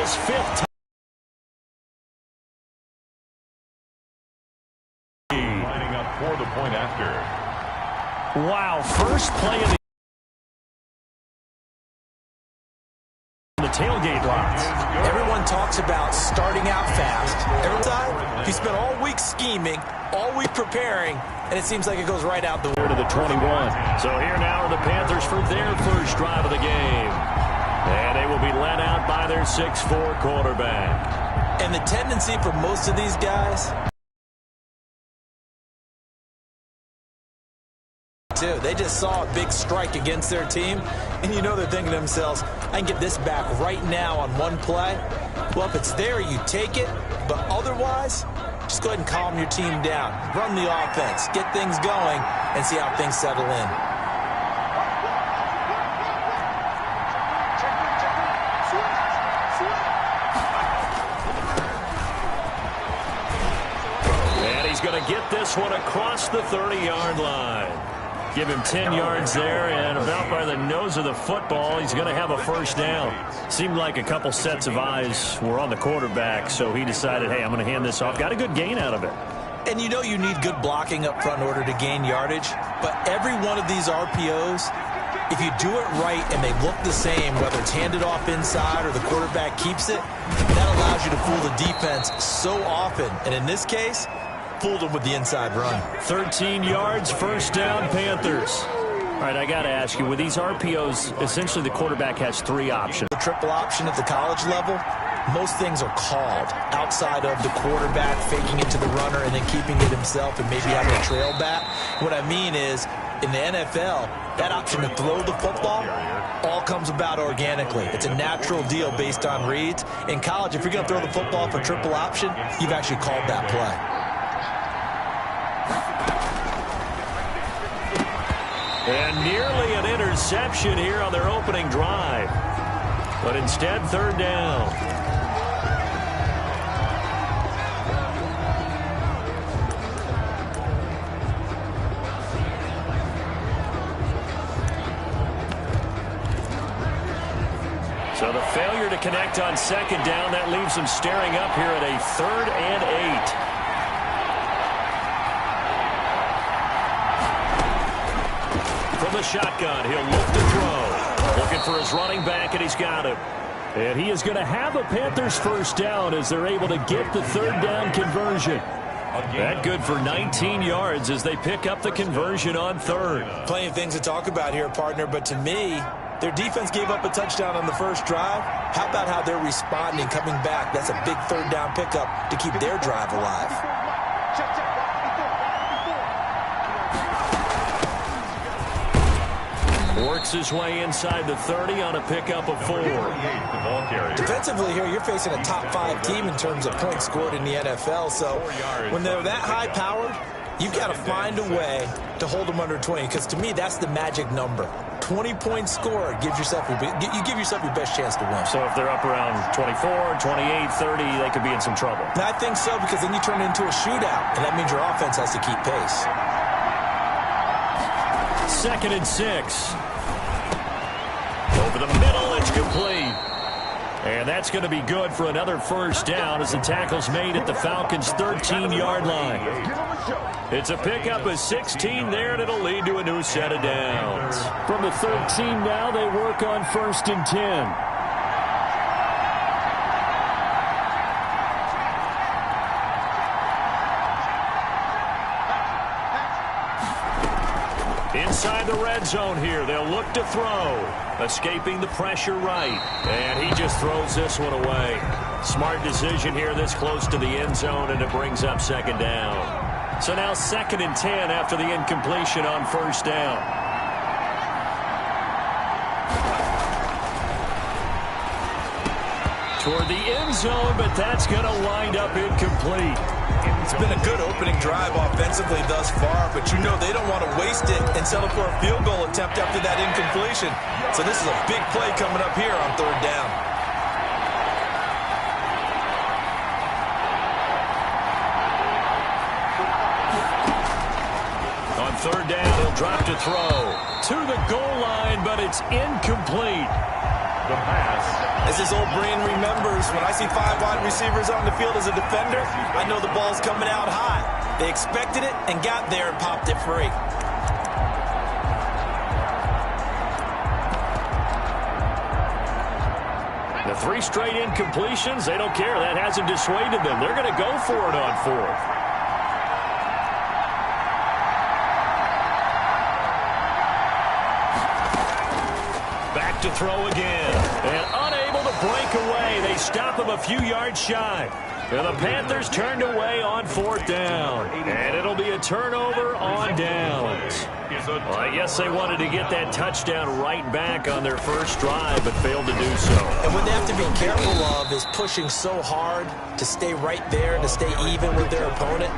his 5th. Lining up for the point after. Wow, first play of the tailgate lots. Everyone talks about starting out fast. Every time, you spent all week scheming, all week preparing, and it seems like it goes right out the To the 21. So here now are the Panthers for their first drive of the game. And they will be led out by their 6'4" quarterback. And the tendency for most of these guys, too, they just saw a big strike against their team, and you know they're thinking to themselves, I can get this back right now on one play. Well, if it's there, you take it, but otherwise, just go ahead and calm your team down. Run the offense, get things going, and see how things settle in. And he's going to get this one across the 30-yard line. Give him 10 yards there, and about by the nose of the football, he's going to have a first down. Seemed like a couple sets of eyes were on the quarterback, so he decided, hey, I'm going to hand this off. Got a good gain out of it. And you know you need good blocking up front in order to gain yardage, but every one of these RPOs, if you do it right and they look the same, whether it's handed off inside or the quarterback keeps it, that allows you to fool the defense so often. And in this case, fooled them with the inside run. 13 yards, first down, Panthers. All right, I got to ask you, with these RPOs, essentially the quarterback has 3 options. The triple option at the college level, most things are called outside of the quarterback faking it to the runner and then keeping it himself and maybe having a trail back. What I mean is, in the NFL, that option to throw the football all comes about organically. It's a natural deal based on reads. In college, if you're going to throw the football for triple option, you've actually called that play. And nearly an interception here on their opening drive. But instead, third down. So the failure to connect on second down, that leaves them staring up here at a 3rd and 8. From the shotgun, he'll look to throw. Looking for his running back, and he's got him. And he is going to have a Panthers first down as they're able to get the 3rd down conversion. That good for 19 yards as they pick up the conversion on 3rd. Plenty of things to talk about here, partner, but to me, their defense gave up a touchdown on the first drive. How about how they're responding, coming back? That's a big 3rd down pickup to keep their drive alive. Works his way inside the 30 on a pickup of 4. Defensively here, you're facing a top 5 team in terms of points scored in the NFL. So when they're that high-powered, you've got to find a way to hold them under 20. Because to me, that's the magic number. 20 points scored gives yourself you give yourself your best chance to win. So if they're up around 24, 28, 30, they could be in some trouble. And I think so, because then you turn it into a shootout, and that means your offense has to keep pace. 2nd and 6. Over the middle, it's complete. And that's going to be good for another first down as the tackle's made at the Falcons' 13-yard line. It's a pickup of 16 there, and it'll lead to a new set of downs. From the 13 now, they work on 1st and 10. Inside the red zone here, they'll look to throw. Escaping the pressure right. And he just throws this one away. Smart decision here this close to the end zone, and it brings up 2nd down. So now 2nd and 10 after the incompletion on 1st down. Toward the end zone, but that's going to wind up incomplete. It's been a good opening drive offensively thus far, but you know they don't want to waste it and settle for a field goal attempt after that incompletion. So this is a big play coming up here on 3rd down. On 3rd down, he'll drop to throw. To the goal line, but it's incomplete. The pass. As his old brain remembers, when I see 5 wide receivers on the field as a defender, I know the ball's coming out high. They expected it and got there and popped it free. The 3 straight incompletions, they don't care. That hasn't dissuaded them. They're going to go for it on 4th. Back to throw again. And unable to break away. They stop him a few yards shy. And the Panthers turned away on 4th down. And it'll be a turnover on downs. Well, I guess they wanted to get that touchdown right back on their first drive, but failed to do so. And what they have to be careful of is pushing so hard to stay right there, to stay even with their opponent,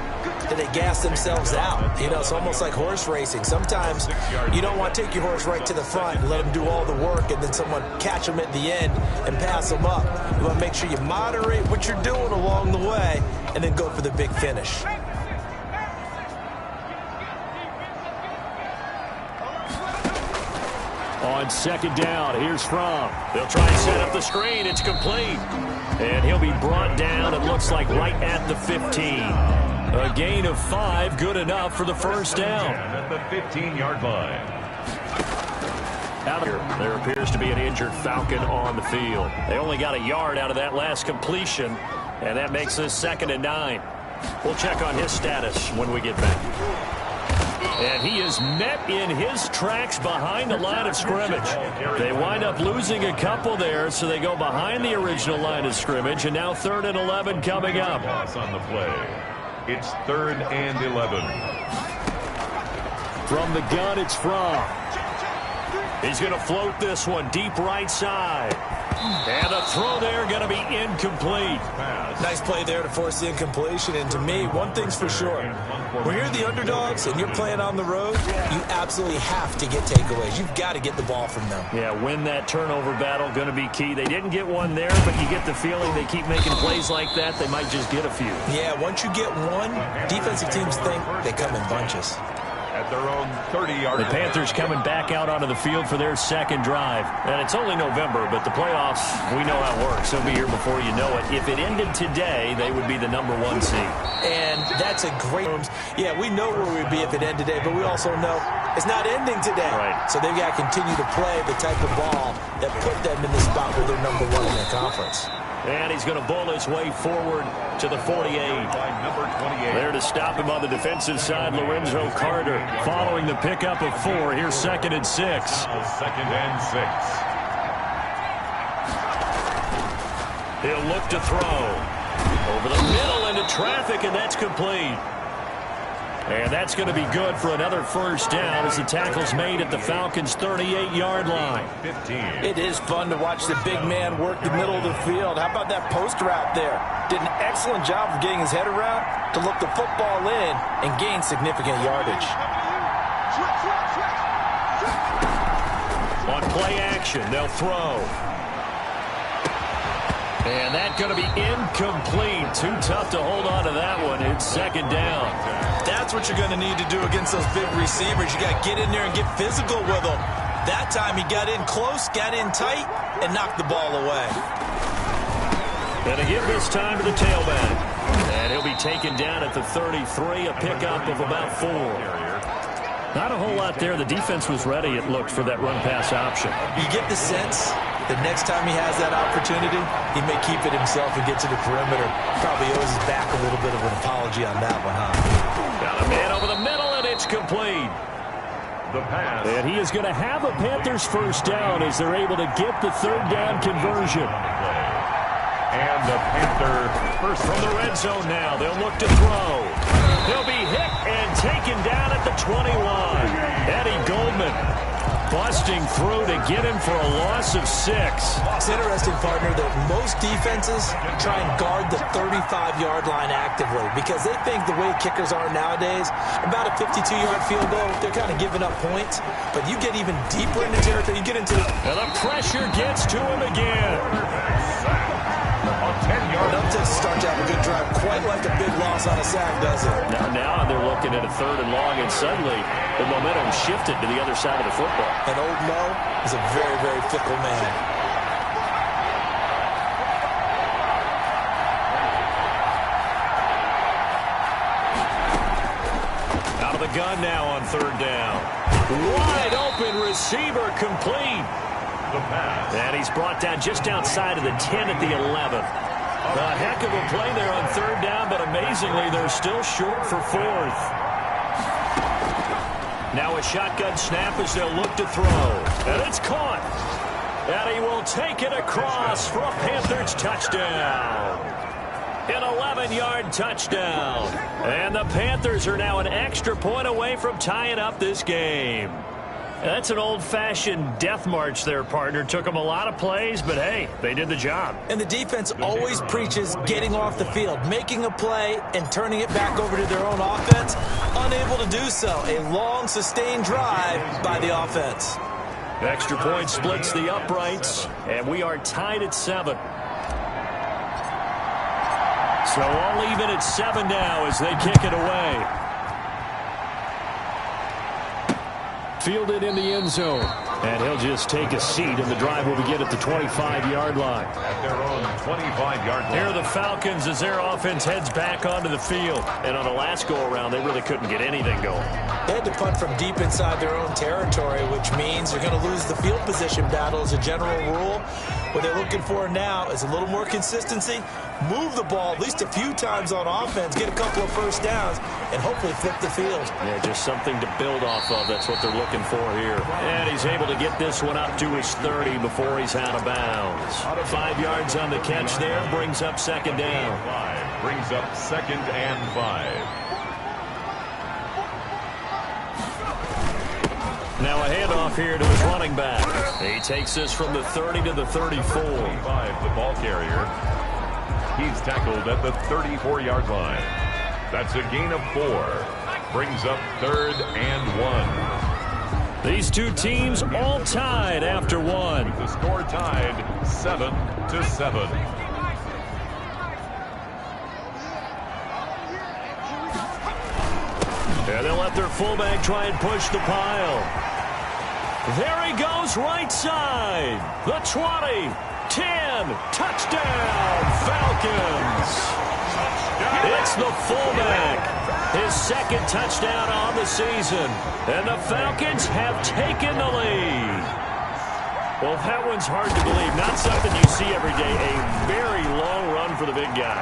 that they gas themselves out. You know, it's almost like horse racing. Sometimes you don't want to take your horse right to the front and let them do all the work, and then someone catch them at the end and pass them up. You want to make sure you moderate what you're doing along the way and then go for the big finish. On 2nd down, here's Fromm. They'll try and set up the screen. It's complete. And he'll be brought down, it looks like, right at the 15. A gain of 5, good enough for the first down. At the 15-yard line. Out here, there appears to be an injured Falcon on the field. They only got a yard out of that last completion, and that makes this 2nd and 9. We'll check on his status when we get back. And he is met in his tracks behind the line of scrimmage. They wind up losing a couple there, so they go behind the original line of scrimmage, and now 3rd and 11 coming up. Loss on the play. It's 3rd and 11. From the gun, it's Fromm. He's going to float this one deep right side. And the throw there going to be incomplete. Nice play there to force the incompletion. And to me, one thing's for sure. When you're the underdogs and you're playing on the road, you absolutely have to get takeaways. You've got to get the ball from them. Yeah, win that turnover battle, going to be key. They didn't get one there, but you get the feeling they keep making plays like that, they might just get a few. Yeah, once you get one, defensive teams think they come in bunches. At their own 30-yard The Panthers coming back out onto the field for their 2nd drive. And it's only November, but the playoffs, we know how it works. They'll be here before you know it. If it ended today, they would be the #1 seed. And that's a great... Yeah, we know where we'd be if it ended today, but we also know it's not ending today. Right. So they've got to continue to play the type of ball that put them in the spot where they're #1 in their conference. And he's going to bull his way forward to the 48. by number 28. There to stop him on the defensive side, Lorenzo Carter. Following the pickup of 4, here's 2nd and 6. 2nd and 6. He'll look to throw. Over the middle into traffic, and that's complete. And that's going to be good for another first down as the tackle's made at the Falcons' 38-yard line. 15. It is fun to watch the big man work the middle of the field. How about that post route there? Did an excellent job of getting his head around to look the football in and gain significant yardage. On play action, they'll throw. And that's going to be incomplete. Too tough to hold on to that one. It's 2nd down. That's what you're going to need to do against those big receivers. You got to get in there and get physical with them. That time he got in close, got in tight, and knocked the ball away. And to give this time to the tailback. And he'll be taken down at the 33, a pickup of about 4. Not a whole lot there. The defense was ready, it looked, for that run-pass option. You get the sense that next time he has that opportunity, he may keep it himself and get to the perimeter. Probably owes his back a little bit of an apology on that one, huh? Got a man over the middle, and it's complete. The pass. And he is going to have a Panthers first down as they're able to get the 3rd down conversion. And the Panther First from the red zone now. They'll look to throw. He'll be hit and taken down at the 21. Eddie Goldman busting through to get him for a loss of 6. It's interesting, partner, that most defenses try and guard the 35-yard line actively because they think the way kickers are nowadays, about a 52-yard field goal, they're kind of giving up points. But you get even deeper into territory, you get into... And the pressure gets to him again. Enough to start to have a good drive, quite like a big loss on a sack, does it? Now they're looking at a 3rd and long, and suddenly the momentum shifted to the other side of the football. And old Mo is a very, very fickle man. gun now on third down. Wide open receiver complete. The pass. And he's brought down just outside of the 10 at the 11. A heck of a play there on third down, but amazingly, they're still short for fourth. Now a shotgun snap as they'll look to throw. And it's caught. And he will take it across for a Panthers touchdown. An 11-yard touchdown. And the Panthers are now an extra point away from tying up this game. That's an old-fashioned death march there, partner. Took them a lot of plays, but hey, they did the job. And the defense always preaches getting off the field, making a play and turning it back over to their own offense. Unable to do so. A long, sustained drive by the offense. Extra point splits the uprights, and we are tied at 7. So all even at 7 now as they kick it away. Fielded in the end zone. And he'll just take a seat, and the drive will begin at the 25-yard line. At their own 25-yard line. Here are the Falcons as their offense heads back onto the field. And on the last go-around, they really couldn't get anything going. They had to punt from deep inside their own territory, which means they're going to lose the field position battle as a general rule. What they're looking for now is a little more consistency, move the ball at least a few times on offense, get a couple of first downs, and hopefully flip the field. Yeah, just something to build off of. That's what they're looking for here. And he's able to get this one up to his 30 before he's out of bounds. 5 yards on the catch there, brings up second down. 5 brings up 2nd and 5. Now a handoff here to his running back. He takes this from the 30 to the 34. 5, the ball carrier. He's tackled at the 34-yard line. That's a gain of 4. Brings up 3rd and 1. These two teams all tied after 1. The score tied 7-7. And they'll let their fullback try and push the pile. There he goes right side. The 20, 10, touchdown, Falcons. It's the fullback. His second touchdown on the season. And the Falcons have taken the lead. Well, that one's hard to believe. Not something you see every day. A very long run for the big guy.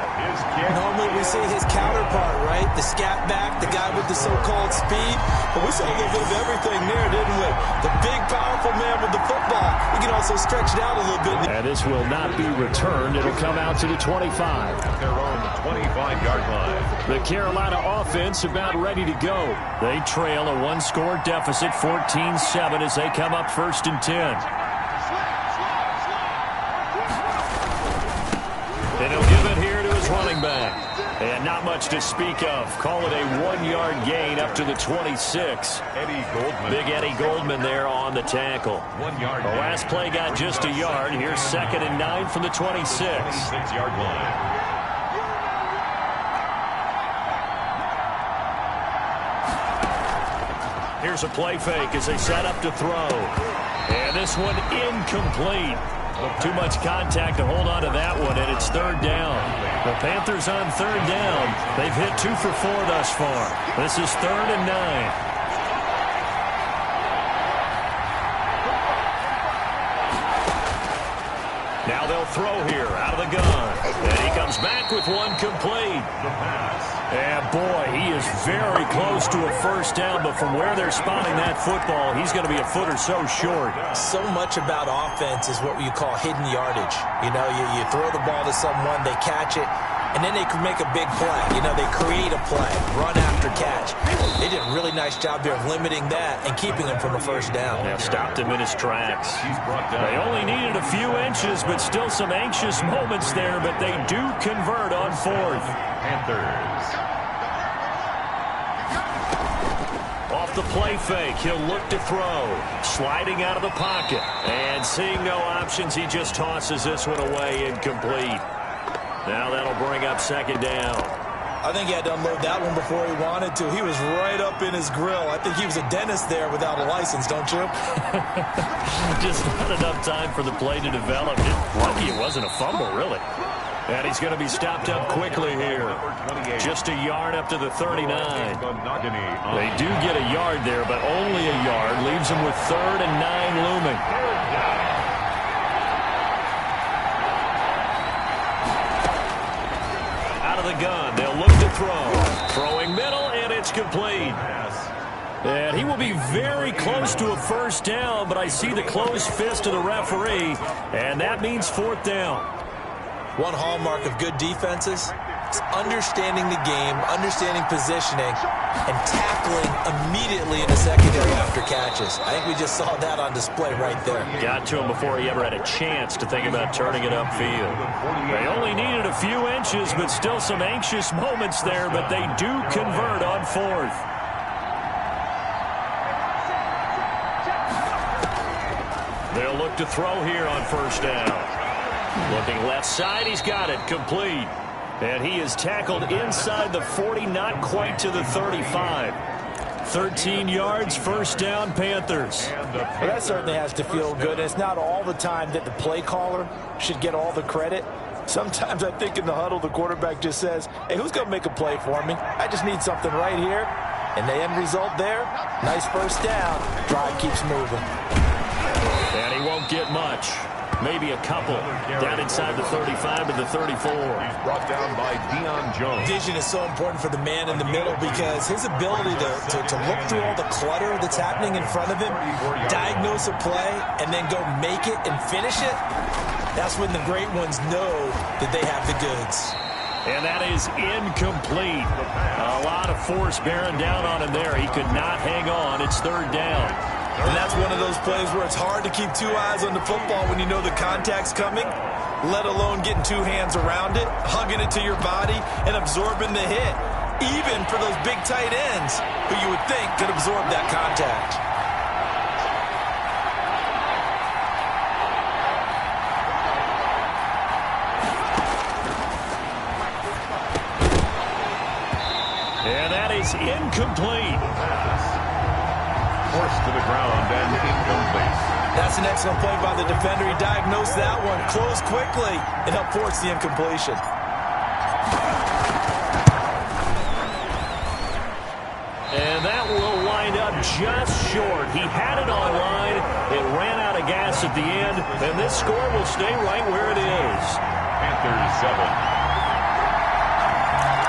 Normally we see his counterpart, right? The scat back, the guy with the so-called speed. But we saw a little bit of everything there, didn't we? The big, powerful man with the football. He can also stretch it out a little bit. And this will not be returned. It'll come out to the 25. At their own 25-yard line. The Carolina offense about ready to go. They trail a one-score deficit, 14-7, as they come up 1st and 10. And he'll give it here to his running back. And not much to speak of. Call it a 1-yard gain up to the 26. Eddie Goldman. Big Eddie Goldman there on the tackle. 1 yard. The last play got just a yard. Here's 2nd and 9 from the 26. 26-yard line. Here's a play fake as they set up to throw. And this one incomplete. Too much contact to hold on to that one, and it's 3rd down. The Panthers on 3rd down. They've hit 2 for 4 thus far. This is 3rd and 9. Now they'll throw here out of the gun. And he comes back with one complete. The pass. And boy, he is very close to a first down, but from where they're spotting that football, he's going to be a foot or so short. So much about offense is what you call hidden yardage. You know, you throw the ball to someone, they catch it, and then they can make a big play. You know, they create a play, run after catch. They did a really nice job there of limiting that and keeping him from a first down. Yeah, stopped him in his tracks. He's brought down. They only needed a few inches, but still some anxious moments there, but they do convert on 4th. Panthers. Off the play fake, he'll look to throw. Sliding out of the pocket. And seeing no options, he just tosses this one away incomplete. Now that'll bring up 2nd down. I think he had to unload that one before he wanted to. He was right up in his grill. I think he was a dentist there without a license, don't you? Just not enough time for the play to develop. Lucky it wasn't a fumble, really. And he's going to be stopped up quickly here. Just a yard up to the 39. They do get a yard there, but only a yard. Leaves them with 3rd and 9 looming. Out of the gun. They'll look to throw. Throwing middle, and it's complete. And he will be very close to a first down, but I see the closed fist of the referee, and that means 4th down. One hallmark of good defenses is understanding the game, understanding positioning, and tackling immediately in the secondary after catches. I think we just saw that on display right there. Got to him before he ever had a chance to think about turning it upfield. They only needed a few inches, but still some anxious moments there, but they do convert on 4th. They'll look to throw here on first down. Looking left side, he's got it, complete. And he is tackled inside the 40, not quite to the 35. 13 yards, first down, Panthers. Well, that certainly has to feel good. It's not all the time that the play caller should get all the credit. Sometimes I think in the huddle, the quarterback just says, hey, who's going to make a play for me? I just need something right here. And the end result there, nice first down. Drive keeps moving. And he won't get much. Maybe a couple. Down inside the 35 to the 34. Brought down by Deion Jones. Vision is so important for the man in the middle because his ability to look through all the clutter that's happening in front of him, diagnose a play, and then go make it and finish it, that's when the great ones know that they have the goods. And that is incomplete. A lot of force bearing down on him there. He could not hang on. It's 3rd down. And that's one of those plays where it's hard to keep 2 eyes on the football when you know the contact's coming, let alone getting 2 hands around it, hugging it to your body, and absorbing the hit, even for those big tight ends who you would think could absorb that contact. And that is incomplete. Forced to the ground and incomplete. That's an excellent play by the defender. He diagnosed that one, closed quickly, and helped force the incompletion. And that will wind up just short. He had it on line. It ran out of gas at the end, and this score will stay right where it is. Panthers 7.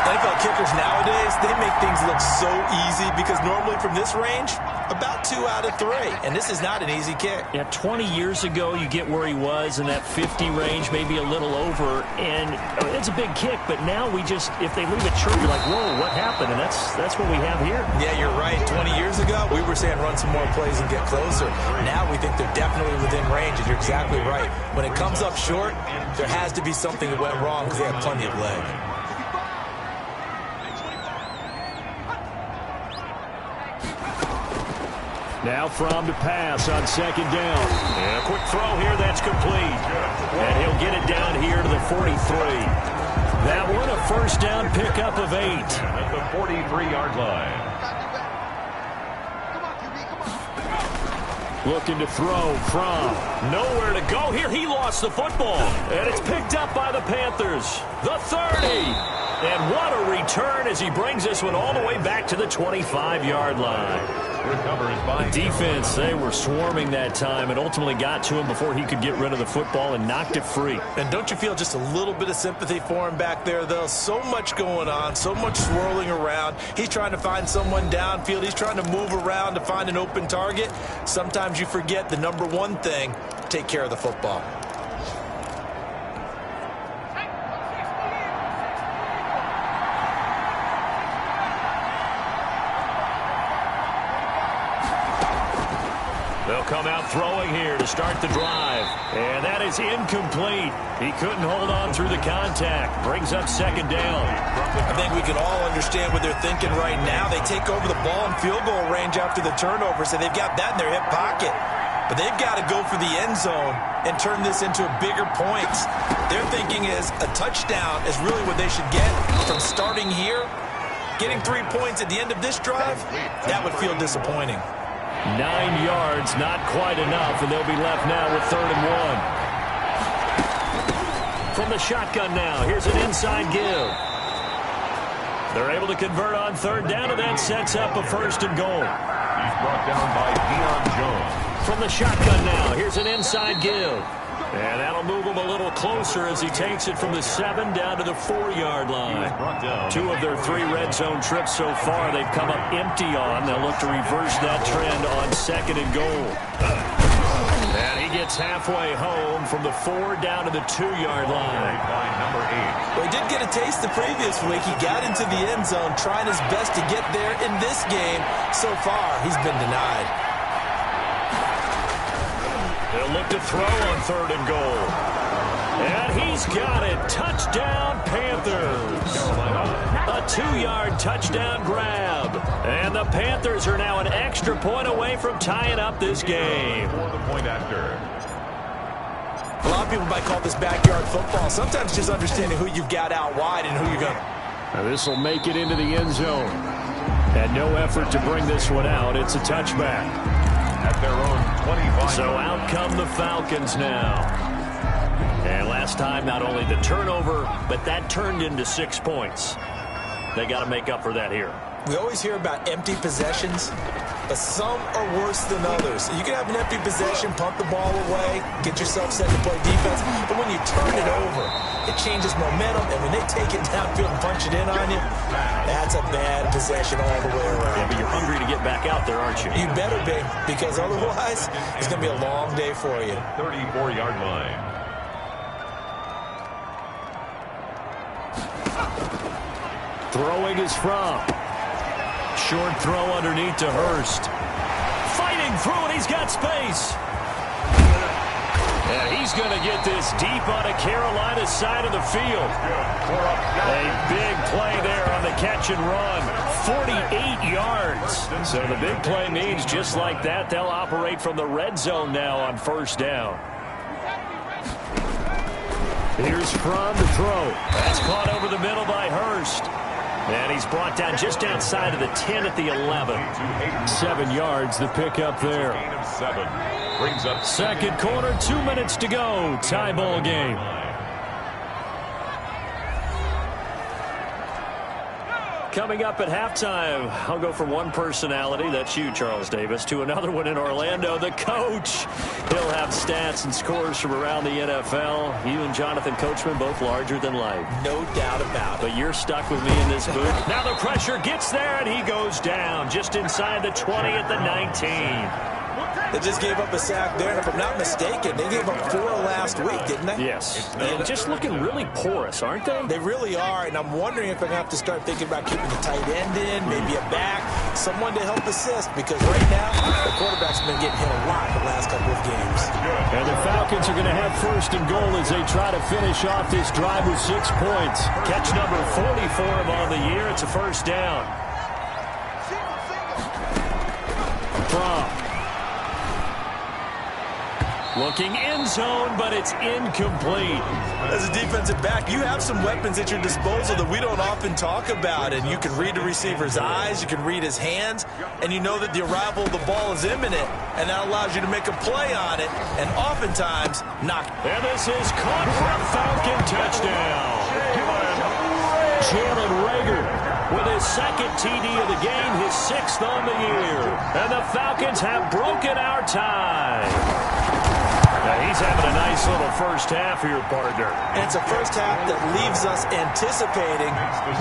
NFL kickers nowadays, they make things look so easy because normally from this range, about 2 out of 3. And this is not an easy kick. Yeah, 20 years ago, you get where he was in that 50 range, maybe a little over. And it's a big kick, but now we just, if they leave it short, you're like, whoa, what happened? And that's what we have here. Yeah, you're right. 20 years ago, we were saying run some more plays and get closer. Now we think they're definitely within range, and you're exactly right. When it comes up short, there has to be something that went wrong because they have plenty of leg. Now from to pass on 2nd down. And a quick throw here, that's complete. And he'll get it down here to the 43. That one a first down pickup of 8. At the 43-yard line. Looking to throw from nowhere to go. Here he lost the football. And it's picked up by the Panthers. The 30. And what a return as he brings this one all the way back to the 25-yard line. Recovers by the defense, they were swarming that time and ultimately got to him before he could get rid of the football and knocked it free. And don't you feel just a little bit of sympathy for him back there, though? So much going on, so much swirling around. He's trying to find someone downfield. He's trying to move around to find an open target. Sometimes you forget the number one thing, take care of the football. They'll come out throwing here to start the drive. And that is incomplete. He couldn't hold on through the contact. Brings up 2nd down. I think we can all understand what they're thinking right now. They take over the ball in field goal range after the turnover, so they've got that in their hip pocket. But they've got to go for the end zone and turn this into bigger points. They're thinking thing is, a touchdown is really what they should get from starting here. Getting 3 points at the end of this drive, that would feel disappointing. 9 yards, not quite enough, and they'll be left now with 3rd and 1. From the shotgun now, here's an inside give. They're able to convert on 3rd down, and that sets up a 1st and goal. He's brought down by Deion Jones. From the shotgun now, here's an inside give. And that'll move him a little closer as he takes it from the 7 down to the 4-yard line. 2 of their 3 red zone trips so far they've come up empty on. They'll look to reverse that trend on 2nd and goal. And he gets halfway home from the 4 down to the 2-yard line. By number 8. Well, he did get a taste the previous week. He got into the end zone trying his best to get there in this game. So far, he's been denied. They'll look to throw on 3rd and goal. And he's got it. Touchdown, Panthers. A 2-yard touchdown grab. And the Panthers are now an extra point away from tying up this game. For the point after. A lot of people might call this backyard football. Sometimes just understanding who you've got out wide and who you're going to. This will make it into the end zone. And no effort to bring this one out. It's a touchback. At their own 25. So out come the Falcons now. And last time, not only the turnover, but that turned into 6 points. They got to make up for that here. We always hear about empty possessions, but some are worse than others. You can have an empty possession, punt the ball away, get yourself set to play defense, but when you turn it over, it changes momentum, and when they take it downfield and punch it in on you, that's a bad possession all the way around. Yeah, but you're hungry to get back out there, aren't you? You better be, because otherwise, it's going to be a long day for you. 34-yard line. Throwing is from. Short throw underneath to Hurst. Fighting through it, he's got space. And he's going to get this deep on the Carolina side of the field. A big play there on the catch and run. 48 yards. So the big play means just like that, they'll operate from the red zone now on 1st down. Here's from the throw. That's caught over the middle by Hurst. And he's brought down just outside of the 10 at the 11. 7 yards, the pickup there. Gain of 7. Brings up 2nd quarter, 2 minutes to go. Tie ball game. Coming up at halftime, I'll go from one personality, that's you, Charles Davis, to another one in Orlando, the coach. He'll have stats and scores from around the NFL. You and Jonathan Coachman, both larger than life. No doubt about it. But you're stuck with me in this booth. Now the pressure gets there, and he goes down just inside the 20 at the 19. They just gave up a sack there, and if I'm not mistaken, they gave up 4 last week, didn't they? Yes. And just looking really porous, aren't they? They really are, and I'm wondering if they're going to have to start thinking about keeping the tight end in, maybe a back, someone to help assist, because right now, the quarterback's been getting hit a lot the last couple of games. And the Falcons are going to have 1st and goal as they try to finish off this drive with 6 points. Catch number 40 for him on the year. It's a 1st down. From. Looking end zone, but it's incomplete. As a defensive back, you have some weapons at your disposal that we don't often talk about, and you can read the receiver's eyes, you can read his hands, and you know that the arrival of the ball is imminent, and that allows you to make a play on it, and oftentimes knock. And this is caught for a Falcon touchdown. Jalen Reagor with his 2nd TD of the game, his 6th on the year. And the Falcons have broken our tie. Now he's having a nice little 1st half here, partner. And it's a 1st half that leaves us anticipating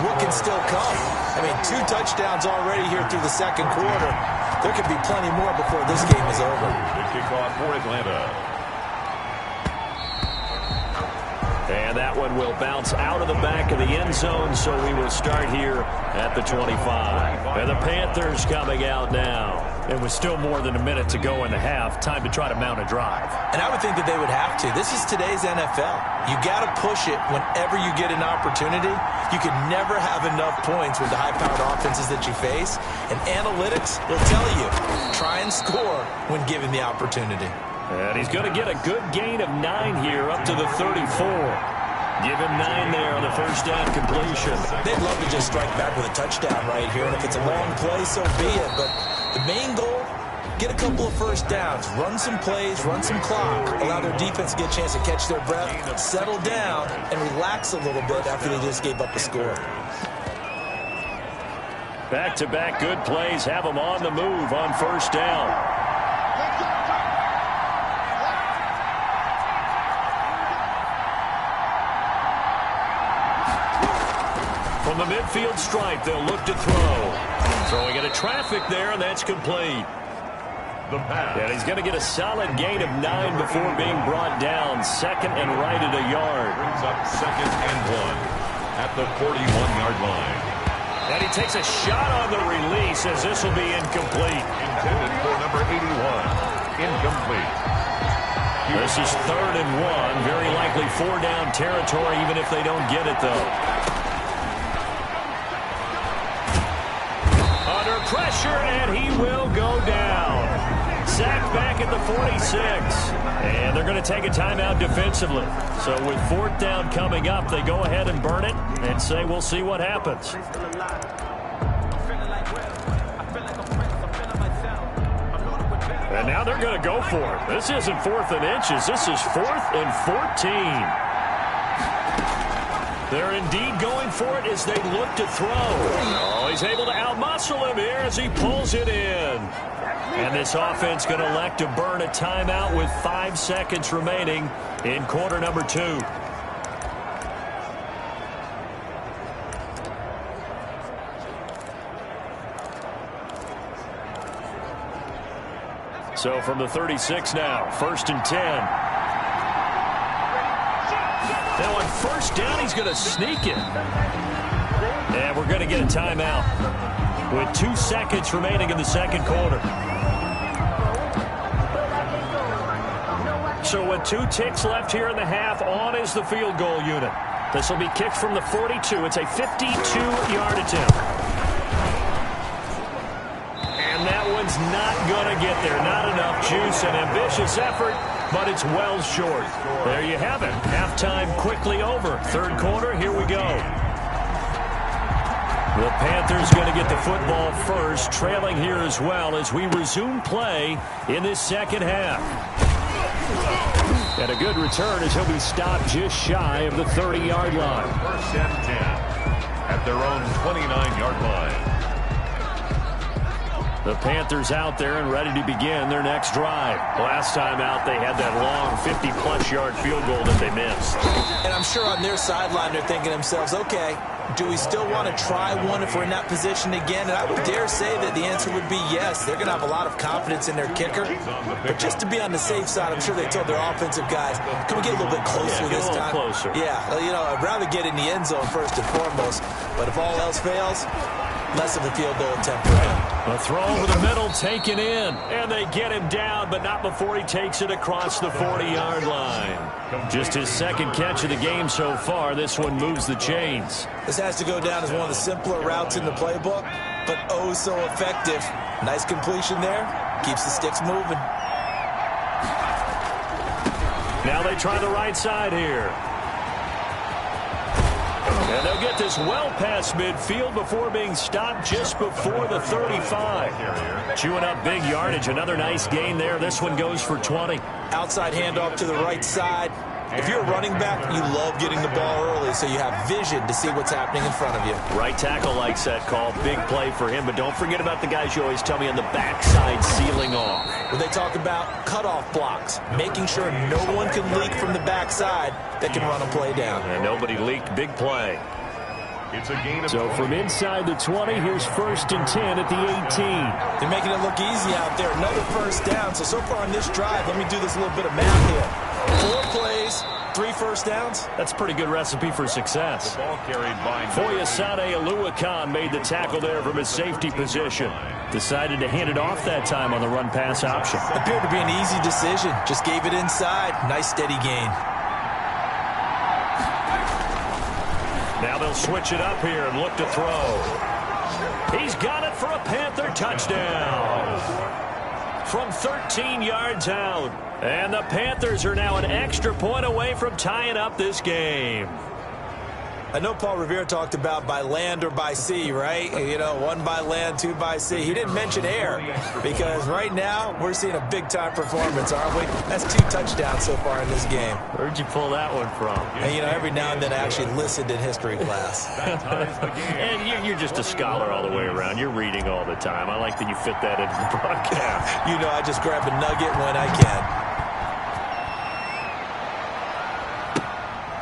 what can still come. I mean, 2 touchdowns already here through the 2nd quarter. There could be plenty more before this game is over. The kickoff for Atlanta. And that one will bounce out of the back of the end zone, so we will start here at the 25. And the Panthers coming out now. And with still more than a minute to go in the half, time to try to mount a drive. And I would think that they would have to. This is today's NFL. You got to push it whenever you get an opportunity. You can never have enough points with the high-powered offenses that you face. And analytics will tell you, try and score when given the opportunity. And he's going to get a good gain of 9 here up to the 34. Give him 9 there on the first down completion. They'd love to just strike back with a touchdown right here, and if it's a long play, so be it. But the main goal, get a couple of first downs, run some plays, run some clock, allow their defense to get a chance to catch their breath, settle down, and relax a little bit after they just gave up a score. Back-to-back good plays have them on the move on first down. From the midfield stripe, they'll look to throw. Throwing into traffic there, and that's complete. And he's going to get a solid gain of 9 before being brought down. Second and right at a yard. Brings up 2nd and 1 at the 41-yard line. And he takes a shot on the release as this will be incomplete. Intended for number 81. Incomplete. This is 3rd and 1. Very likely 4-down territory, even if they don't get it, though. Under pressure, and he will go down. Sacked back at the 46. And they're going to take a timeout defensively. So with 4th down coming up, they go ahead and burn it and say we'll see what happens. And now they're going to go for it. This isn't 4th and inches. This is 4th and 14. They're indeed going for it as they look to throw. Oh, he's able to outmuscle him here as he pulls it in. And this offense going to elect to burn a timeout with 5 seconds remaining in quarter number 2. So from the 36 now, 1st and 10. Now on first down, he's going to sneak it. And we're going to get a timeout with 2 seconds remaining in the second quarter. So with 2 ticks left here in the half, on is the field goal unit. This will be kicked from the 42. It's a 52-yard attempt. And that one's not going to get there. Not enough juice. An ambitious effort, but it's well short. There you have it. Halftime quickly over. Third quarter, here we go. The Panthers going to get the football first, trailing here as well as we resume play in this second half. And a good return as he'll be stopped just shy of the 30-yard line. 1st and 10 at their own 29-yard line. The Panthers out there and ready to begin their next drive. Last time out, they had that long 50-plus yard field goal that they missed. And I'm sure on their sideline they're thinking to themselves, okay, do we still want to try one if we're in that position again? And I would dare say that the answer would be yes. They're going to have a lot of confidence in their kicker. But just to be on the safe side, I'm sure they told their offensive guys, can we get a little bit closer this time? Closer. Yeah, you know, I'd rather get in the end zone first and foremost. But if all else fails, less of a field goal attempt for him. A throw over the middle taken in. And they get him down, but not before he takes it across the 40-yard line. Just his second catch of the game so far. This one moves the chains. This has to go down as one of the simpler routes in the playbook, but oh so effective. Nice completion there. Keeps the sticks moving. Now they try the right side here. And they'll get this well past midfield before being stopped just before the 35. Chewing up big yardage. Another nice gain there. This one goes for 20. Outside handoff to the right side. If you're a running back, you love getting the ball early so you have vision to see what's happening in front of you. Right tackle likes that call. Big play for him. But don't forget about the guys you always tell me on the backside sealing off. When they talk about cutoff blocks, making sure no one can leak from the backside that can run a play down. And nobody leaked. Big play. It's a gain of so from inside the 20, here's 1st and 10 at the 18. They're making it look easy out there. Another first down. So far on this drive, let me do this little bit of math here. 4 plays, 3 first downs. That's a pretty good recipe for success. The ball carried by Foyesade Aluakan made the tackle there from his safety position. Decided to hand it off that time on the run-pass option. Appeared to be an easy decision. Just gave it inside. Nice steady gain. Now they'll switch it up here and look to throw. He's got it for a Panther touchdown. From 13 yards out. And the Panthers are now an extra point away from tying up this game. I know Paul Revere talked about by land or by sea, right? You know, 1 by land, 2 by sea. He didn't mention air because right now we're seeing a big-time performance, aren't we? That's 2 touchdowns so far in this game. Where'd you pull that one from? And, you know, every now and then I actually listened in history class. And you're just a scholar all the way around. You're reading all the time. I like that you fit that into the broadcast. You know, I just grab a nugget when I can.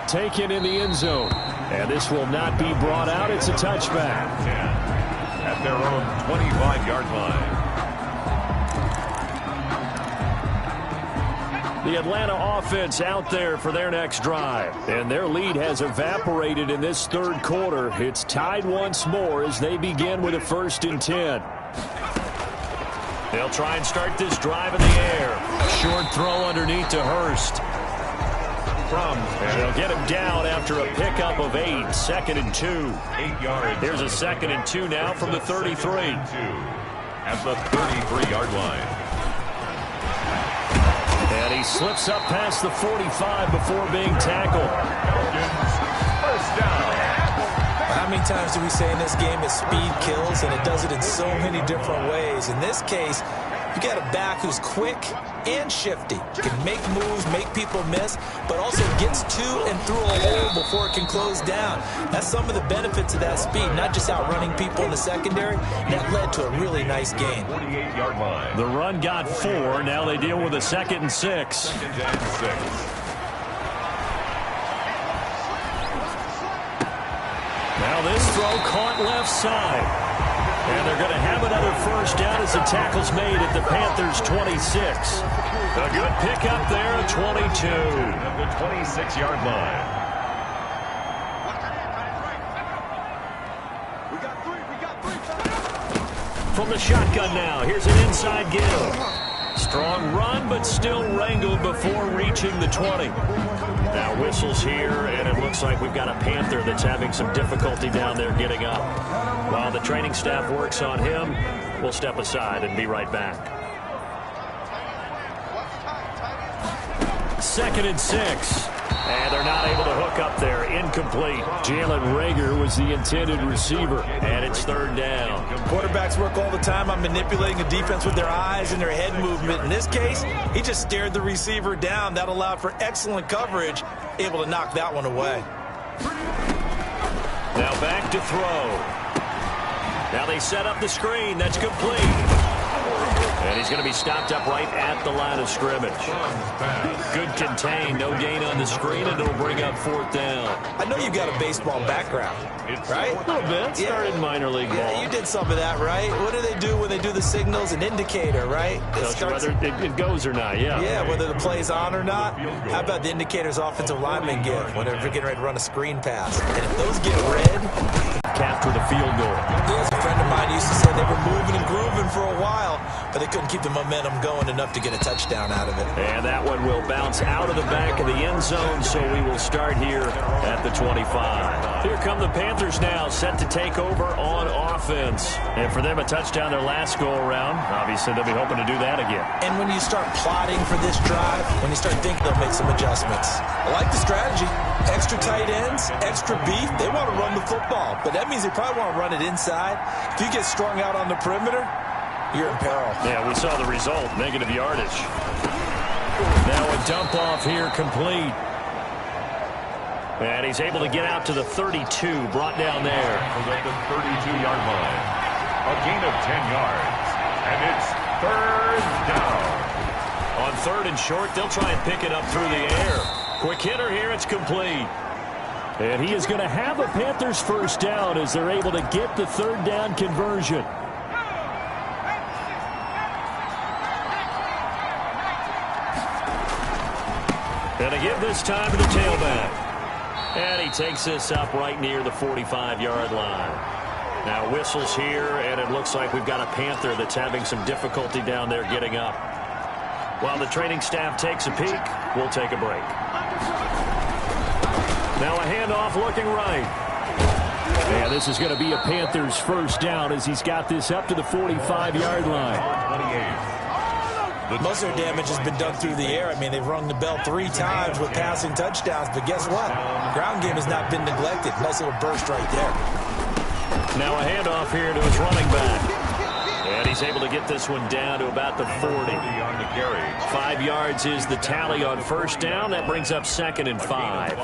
Taken in the end zone. And this will not be brought out. It's a touchback. At their own 25-yard line. The Atlanta offense out there for their next drive. And their lead has evaporated in this third quarter. It's tied once more as they begin with a 1st and 10. They'll try and start this drive in the air. Short throw underneath to Hurst. And they'll get him down after a pickup of 8. 2nd and 2. 8 yards. Here's a 2nd and 2 now from the 33. At the 33-yard line. And he slips up past the 45 before being tackled. First down. How many times do we say in this game that speed kills, and it does it in so many different ways? In this case, you got a back who's quick and shifty, can make moves, make people miss, but also gets to and through a hole before it can close down. That's some of the benefits of that speed, not just outrunning people in the secondary. That led to a really nice gain. 48-yard line. The run got 4. Now they deal with a 2nd and 6. 2nd and 6. Now this throw caught left side. And they're going to have another 1st down as the tackle's made at the Panthers' 26. A good pickup there at 22. At the 26-yard line. From the shotgun now, here's an inside give. Strong run, but still wrangled before reaching the 20. Now whistles here, and it looks like we've got a Panther that's having some difficulty down there getting up. While the training staff works on him, we'll step aside and be right back. 2nd and 6. And they're not able to hook up there. Incomplete. Jalen Reagor was the intended receiver. And it's 3rd down. Quarterbacks work all the time on manipulating a defense with their eyes and their head movement. In this case, he just stared the receiver down. That allowed for excellent coverage. Able to knock that one away. Now back to throw. Now they set up the screen. That's complete. And he's going to be stopped up right at the line of scrimmage. Good contain. No gain on the screen, and it'll bring up 4th down. I know you've got a baseball background, right? A little bit. Started minor league ball. Yeah, you did some of that, right? What do they do when they do the signals? An indicator, right? Whether it goes or not, yeah. Yeah, whether the play's on or not. How about the indicators offensive linemen give when they're getting ready to run a screen pass? And if those get red, capped with a field goal. Yes, a friend of mine used to say they were moving and grooving for a while, but they couldn't keep the momentum going enough to get a touchdown out of it. And that one will bounce out of the back of the end zone, so we will start here at the 25. Here come the Panthers now, set to take over on offense. And for them, a touchdown their last go-around. Obviously, they'll be hoping to do that again. And when you start plotting for this drive, when you start thinking they'll make some adjustments. I like the strategy. Extra tight ends, extra beef. They want to run the football, but that means they probably want to run it inside. If you get strung out on the perimeter, you're in peril. Yeah, we saw the result, negative yardage. Now a dump off here complete. And he's able to get out to the 32, brought down there. At the 32-yard line. A gain of 10 yards. And it's 3rd down. On 3rd and short, they'll try and pick it up through the air. Quick hitter here, it's complete. And he is going to have a Panthers 1st down as they're able to get the 3rd down conversion. And a give this time to the tailback. And he takes this up right near the 45-yard line. Now whistles here, and it looks like we've got a Panther that's having some difficulty down there getting up. While the training staff takes a peek, we'll take a break. Now a handoff looking right. And this is going to be a Panthers 1st down as he's got this up to the 45-yard line. Most of their damage has been done through the air. I mean, they've rung the bell 3 times with passing touchdowns, but guess what? The ground game has not been neglected. Nice little burst right there. Now a handoff here to his running back. And he's able to get this one down to about the 40. 5 yards is the tally on first down. That brings up 2nd and 5.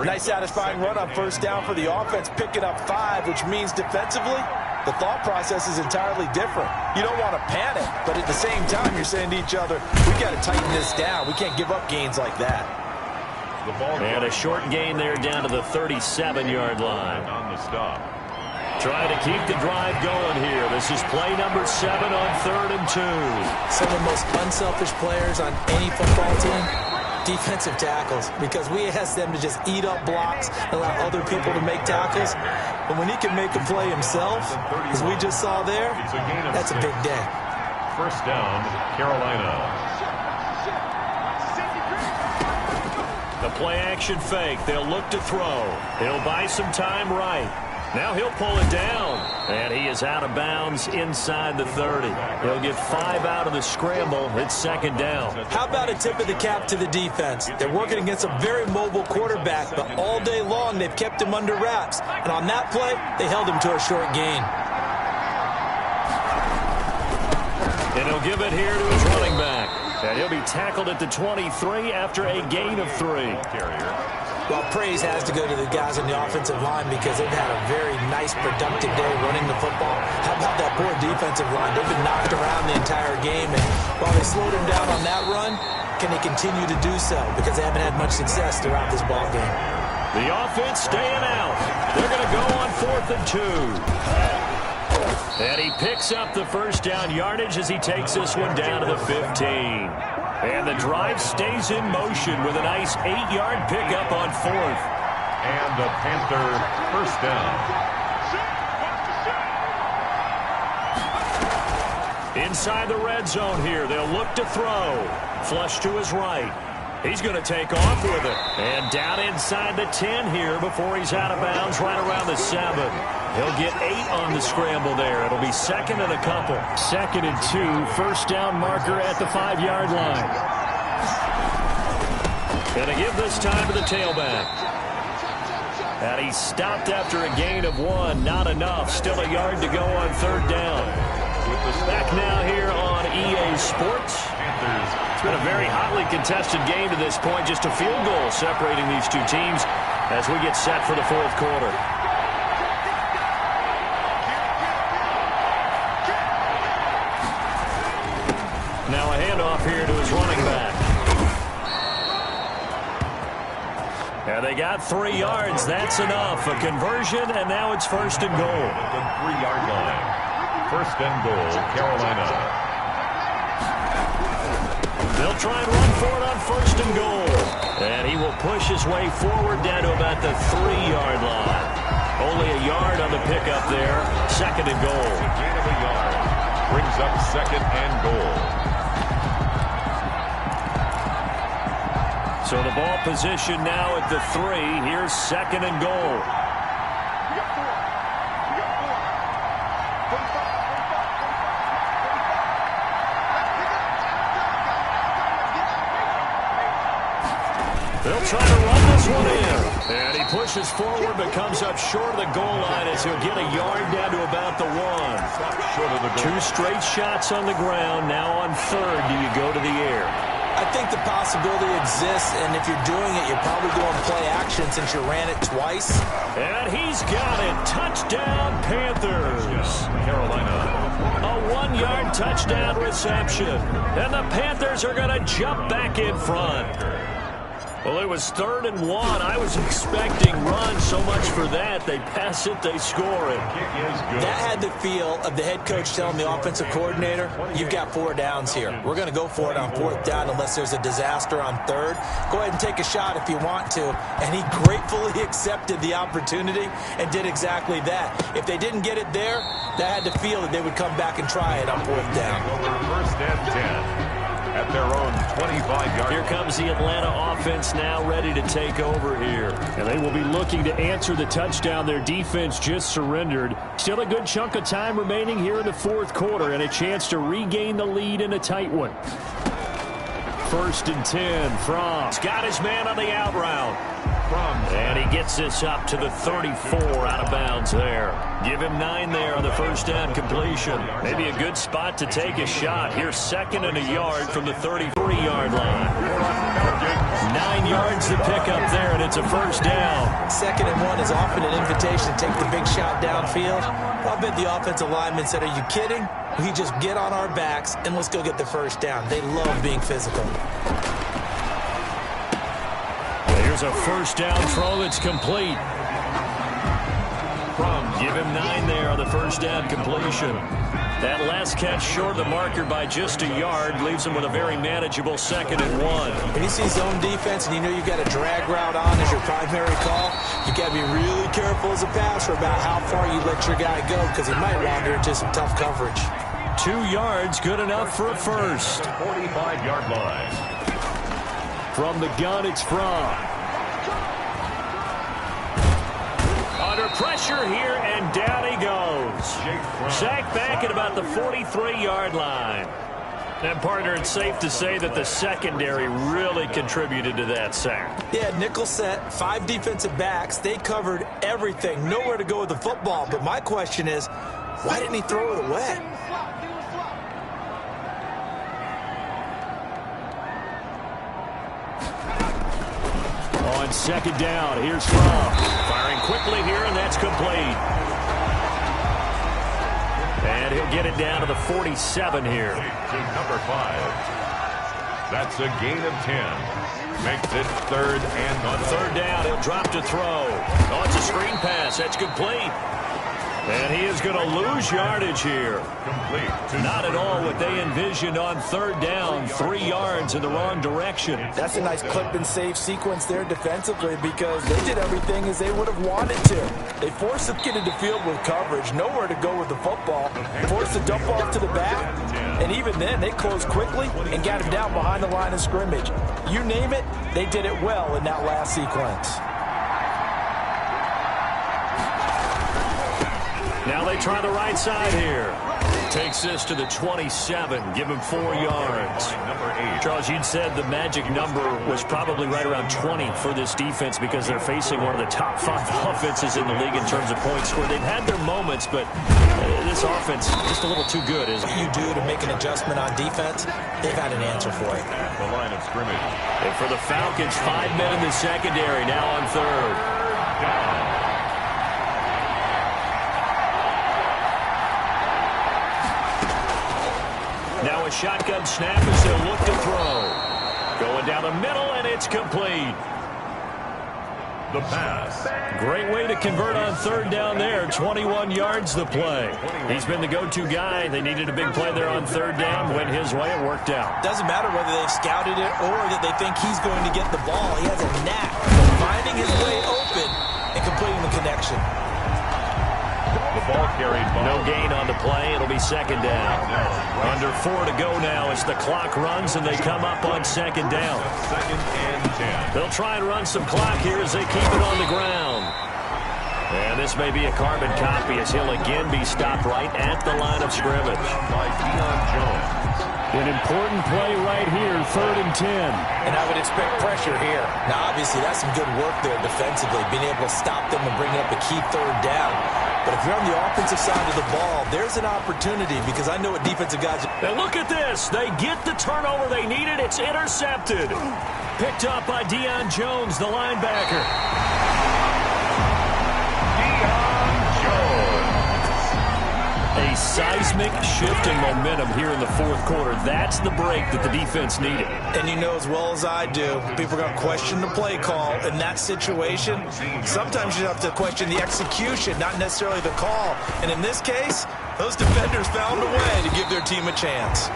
Nice satisfying run on first down for the offense, picking up 5, which means defensively, the thought process is entirely different. You don't want to panic, but at the same time, you're saying to each other, we've got to tighten this down. We can't give up gains like that. And a short gain there down to the 37-yard line. On the stop. Trying to keep the drive going here. This is play number 7 on 3rd and 2. Some of the most unselfish players on any football team, defensive tackles, because we ask them to just eat up blocks, allow other people to make tackles. But when he can make a play himself, as we just saw there, that's a big day. First down, Carolina. The play action fake. They'll look to throw. He'll buy some time right. Now he'll pull it down, and he is out of bounds inside the 30. He'll get 5 out of the scramble. It's 2nd down. How about a tip of the cap to the defense? They're working against a very mobile quarterback, but all day long they've kept him under wraps. And on that play, they held him to a short gain. And he'll give it here to his running back. And he'll be tackled at the 23 after a gain of 3. Well, praise has to go to the guys on the offensive line because they've had a very nice, productive day running the football. How about that poor defensive line? They've been knocked around the entire game, and while they slowed them down on that run, can they continue to do so? Because they haven't had much success throughout this ball game. The offense staying out. They're going to go on 4th and 2. And he picks up the first down yardage as he takes this one down to the 15. And the drive stays in motion with a nice 8-yard pickup on 4th. And the Panther first down. Inside the red zone here. They'll look to throw. Flush to his right. He's going to take off with it. And down inside the 10 here before he's out of bounds right around the 7. He'll get 8 on the scramble there. It'll be 2nd and a couple. 2nd and 2. First down marker at the 5-yard line. Going to give this time to the tailback. And he stopped after a gain of 1. Not enough. Still a yard to go on 3rd down. Back now here on EA Sports. It's been a very hotly contested game to this point. Just a field goal separating these two teams as we get set for the 4th quarter. Now a handoff here to his running back. And they got 3 yards. That's enough. A conversion, and now it's 1st and goal. At the 3-yard line. 1st and goal, Carolina. They'll try and run for it on 1st and goal. And he will push his way forward down to about the 3-yard line. Only a yard on the pickup there. 2nd and goal. Gain of a yard. Brings up 2nd and goal. So the ball position now at the 3. Here's 2nd and goal. They'll try to run this one in. And he pushes forward but comes up short of the goal line as he'll get a yard down to about the 1. Short of the goal. 2 straight shots on the ground. Now on 3rd, do you go to the air? I think the possibility exists, and if you're doing it, you're probably going play action since you ran it twice. And he's got it. Touchdown, Panthers. Carolina. A 1-yard touchdown reception. And the Panthers are going to jump back in front. Well, it was 3rd and 1. I was expecting run, so much for that. They pass it, they score it. That had the feel of the head coach telling the offensive coordinator, you've got 4 downs here. We're going to go for it on 4th down unless there's a disaster on 3rd. Go ahead and take a shot if you want to. And he gratefully accepted the opportunity and did exactly that. If they didn't get it there, that had the feel that they would come back and try it on 4th down. Over 1st and 10. At their own 25-yard. Here comes the Atlanta offense now ready to take over here. And they will be looking to answer the touchdown their defense just surrendered. Still a good chunk of time remaining here in the 4th quarter and a chance to regain the lead in a tight one. 1st and 10 from. He's got his man on the out route. And he gets this up to the 34 out of bounds there. Give him 9 there on the first down completion. Maybe a good spot to take a shot. Here's 2nd and a yard from the 33-yard line. 9 yards to pick up there, and it's a first down. 2nd and 1 is often an invitation to take the big shot downfield. I'll bet the offensive lineman said, are you kidding? We just get on our backs and let's go get the first down. They love being physical. Here's a first down throw that's complete. Give him 9 there on the first down completion. That last catch short of the marker by just a yard leaves him with a very manageable 2nd and 1. When you see zone defense and you know you've got a drag route on as your primary call, you've got to be really careful as a passer about how far you let your guy go because he might wander into some tough coverage. 2 yards, good enough for a first. 45-yard line. From the gun, it's from. Under pressure here, and down he goes. Sacked back at about the 43-yard line. And, partner, it's safe to say that the secondary really contributed to that sack. Yeah, nickel set, 5 defensive backs. They covered everything, nowhere to go with the football. But my question is, why didn't he throw it away? On 2nd down, here's from. Firing quickly here, and that's complete. And he'll get it down to the 47 here. To number 5. That's a gain of 10. Makes it 3rd and on 3rd down, he'll drop to throw. Oh, it's a screen pass. That's complete. And he is going to lose yardage here. Complete. Not at all what they envisioned on 3rd down. 3 yards in the wrong direction. That's a nice clip and save sequence there defensively because they did everything as they would have wanted to. They forced him to get into field with coverage, nowhere to go with the football. Forced the dump off to the back, and even then they closed quickly and got him down behind the line of scrimmage. You name it, they did it well in that last sequence. Now they try the right side here. Takes this to the 27. Give him 4 yards. Charles, you'd said the magic number was probably right around 20 for this defense because they're facing one of the top 5 offenses in the league in terms of points scored. They've had their moments, but this offense just a little too good. Isn't it? What you do to make an adjustment on defense, they've had an answer for it. The line of scrimmage. And for the Falcons, 5 men in the secondary, now on 3rd. Down. Now a shotgun snap as they'll look to throw. Going down the middle, and it's complete. The pass. Great way to convert on 3rd down there. 21 yards the play. He's been the go-to guy. They needed a big play there on 3rd down. Went his way. It worked out. Doesn't matter whether they've scouted it or that they think he's going to get the ball. He has a knack for finding his way open and completing the connection. The ball carried by. No gain on the play. It'll be 2nd down. Under 4 to go now as the clock runs and they come up on 2nd down. 2nd and 10. They'll try and run some clock here as they keep it on the ground. And this may be a carbon copy as he'll again be stopped right at the line of scrimmage. By Deion Jones. An important play right here, 3rd and 10. And I would expect pressure here. Now, obviously, that's some good work there defensively, being able to stop them and bring up a key 3rd down. But if you're on the offensive side of the ball, there's an opportunity because I know what defensive guys... And look at this. They get the turnover they needed. It's intercepted. Picked up by Deion Jones, the linebacker. Deion Jones. A seismic shift in momentum here in the 4th quarter. That's the break that the defense needed. And you know as well as I do, people are going to question the play call in that situation. Sometimes you have to question the execution, not necessarily the call. And in this case, those defenders found a way to give their team a chance.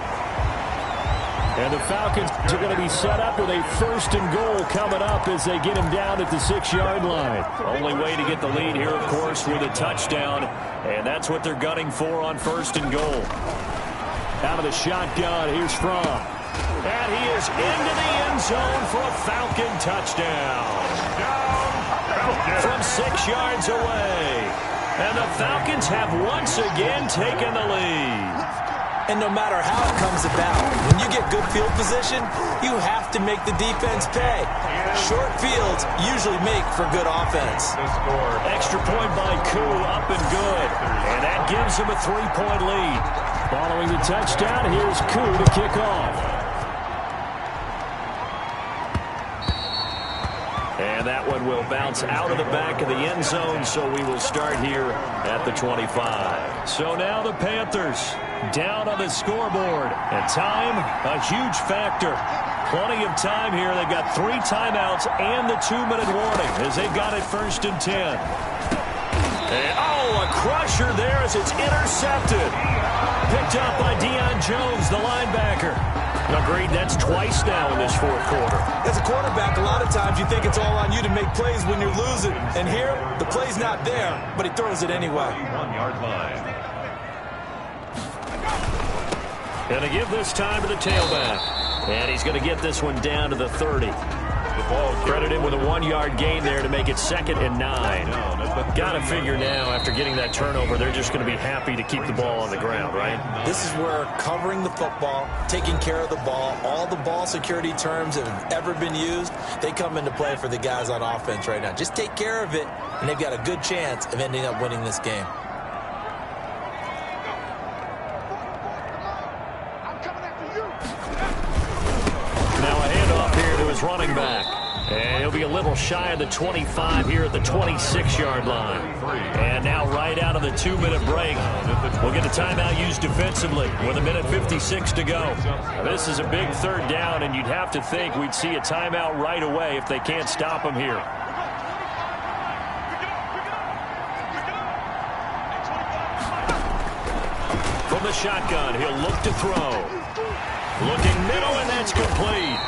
And the Falcons are going to be set up with a 1st and goal coming up as they get him down at the 6-yard line. Only way to get the lead here, of course, with a touchdown. And that's what they're gunning for on 1st and goal. Out of the shotgun, here's From. And he is into the end zone for a Falcon touchdown. From 6 yards away. And the Falcons have once again taken the lead. And no matter how it comes about, when you get good field position, you have to make the defense pay. Short fields usually make for good offense. Extra point by Koo, up and good. And that gives him a 3-point lead. Following the touchdown, here's Koo to kick off. And that one will bounce out of the back of the end zone, so we will start here at the 25. So now the Panthers down on the scoreboard. And time, a huge factor. Plenty of time here. They've got 3 timeouts and the 2-minute warning as they've got it 1st and 10. And, oh, a crusher there as it's intercepted. Picked up by Deion Jones, the linebacker. Agreed, that's twice now in this 4th quarter. As a quarterback, a lot of times you think it's all on you to make plays when you're losing. And here, the play's not there, but he throws it anyway. 1-yard line. Going to give this time to the tailback. And he's going to get this one down to the 30. The ball credited with a 1-yard gain there to make it 2nd and 9. Got to figure now, after getting that turnover, they're just going to be happy to keep the ball on the ground, right? This is where covering the football, taking care of the ball, all the ball security terms that have ever been used, they come into play for the guys on offense right now. Just take care of it, and they've got a good chance of ending up winning this game. Running back. And he'll be a little shy of the 25 here at the 26-yard line. And now right out of the 2-minute break, we'll get a timeout used defensively with 1:56 to go. This is a big 3rd down, and you'd have to think we'd see a timeout right away if they can't stop him here. From the shotgun, he'll look to throw. Looking middle, and that's complete.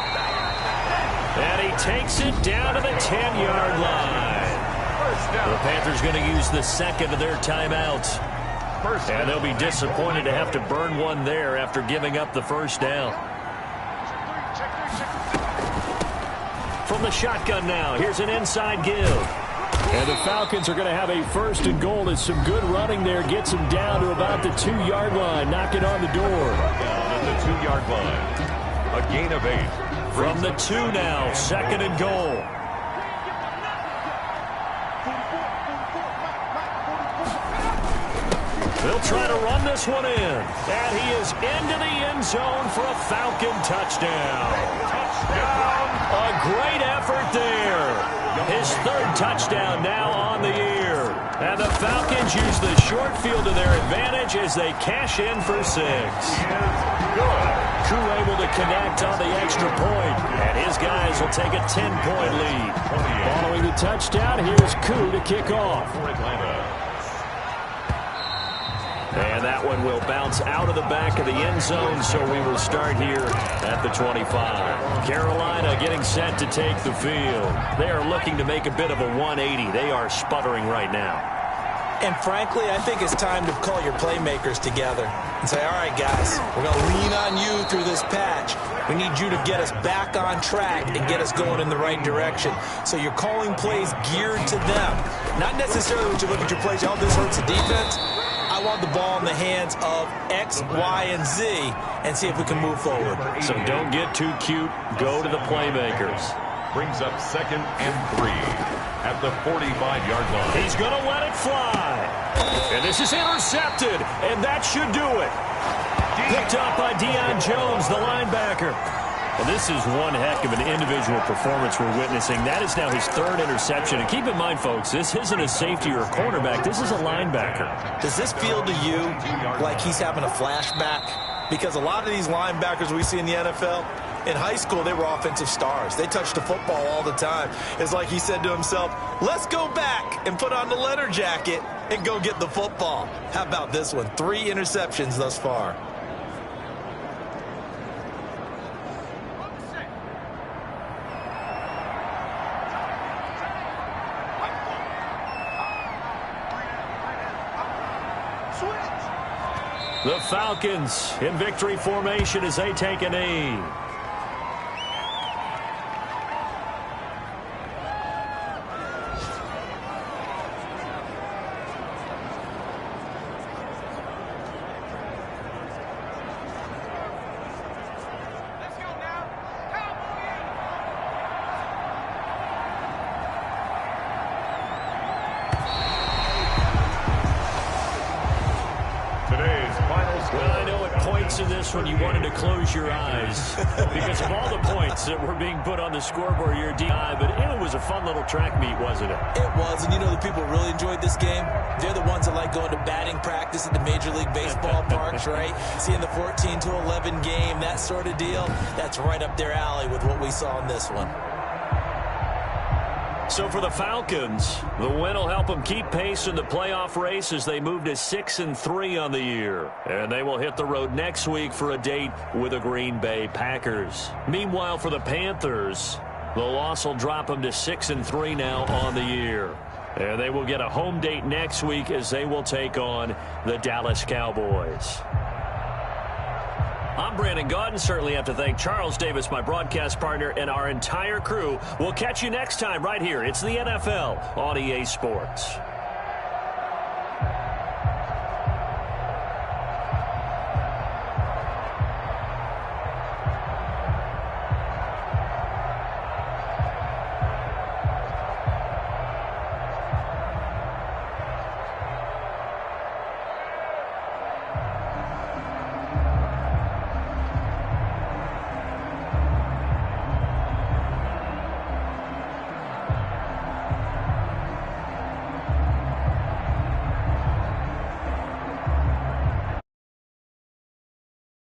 And he takes it down to the 10-yard line. The Panthers going to use the 2nd of their timeouts. And they'll be disappointed to have to burn one there after giving up the 1st down. From the shotgun now, here's an inside give. And the Falcons are going to have a 1st and goal as some good running there gets them down to about the 2-yard line, knocking on the door. Down at the 2-yard line. A gain of 8. From the 2 now, 2nd and goal. They'll try to run this one in. And he is into the end zone for a Falcon touchdown. A great effort there. His 3rd touchdown now on the year. And the Falcons use the short field to their advantage as they cash in for 6. Koo able to connect on the extra point, and his guys will take a 10-point lead. Following the touchdown, here's Koo to kick off. And that one will bounce out of the back of the end zone, so we will start here at the 25. Carolina getting set to take the field. They are looking to make a bit of a 180. They are sputtering right now. And frankly, I think it's time to call your playmakers together and say, all right, guys, we're going to lean on you through this patch. We need you to get us back on track and get us going in the right direction. So you're calling plays geared to them. Not necessarily when you look at your plays, oh, this hurts the defense. I want the ball in the hands of X, Y, and Z and see if we can move forward. So don't get too cute. Go to the playmakers. Brings up 2nd and 3 at the 45-yard line. He's going to let it fly. And this is intercepted, and that should do it. Picked up by Deion Jones, the linebacker. Well, this is one heck of an individual performance we're witnessing. That is now his 3rd interception. And keep in mind, folks, this isn't a safety or a cornerback. This is a linebacker. Does this feel to you like he's having a flashback? Because a lot of these linebackers we see in the NFL, in high school, they were offensive stars. They touched the football all the time. It's like he said to himself, let's go back and put on the leather jacket and go get the football. How about this one? 3 interceptions thus far. The Falcons in victory formation as they take a knee. Today's final score. Well, I know at points in this one you wanted to close your eyes because of all the points that were being put on the scoreboard here, DI, but it was a fun little track meet, wasn't it? It was, and you know the people who really enjoyed this game? They're the ones that like going to batting practice at the Major League Baseball parks, right? Seeing the 14-11 game, that sort of deal, that's right up their alley with what we saw in this one. So for the Falcons, the win will help them keep pace in the playoff race as they move to 6-3 on the year. And they will hit the road next week for a date with the Green Bay Packers. Meanwhile, for the Panthers, the loss will drop them to 6-3 now on the year. And they will get a home date next week as they will take on the Dallas Cowboys. I'm Brandon Gaudin. Certainly have to thank Charles Davis, my broadcast partner, and our entire crew. We'll catch you next time right here. It's the NFL on EA Sports.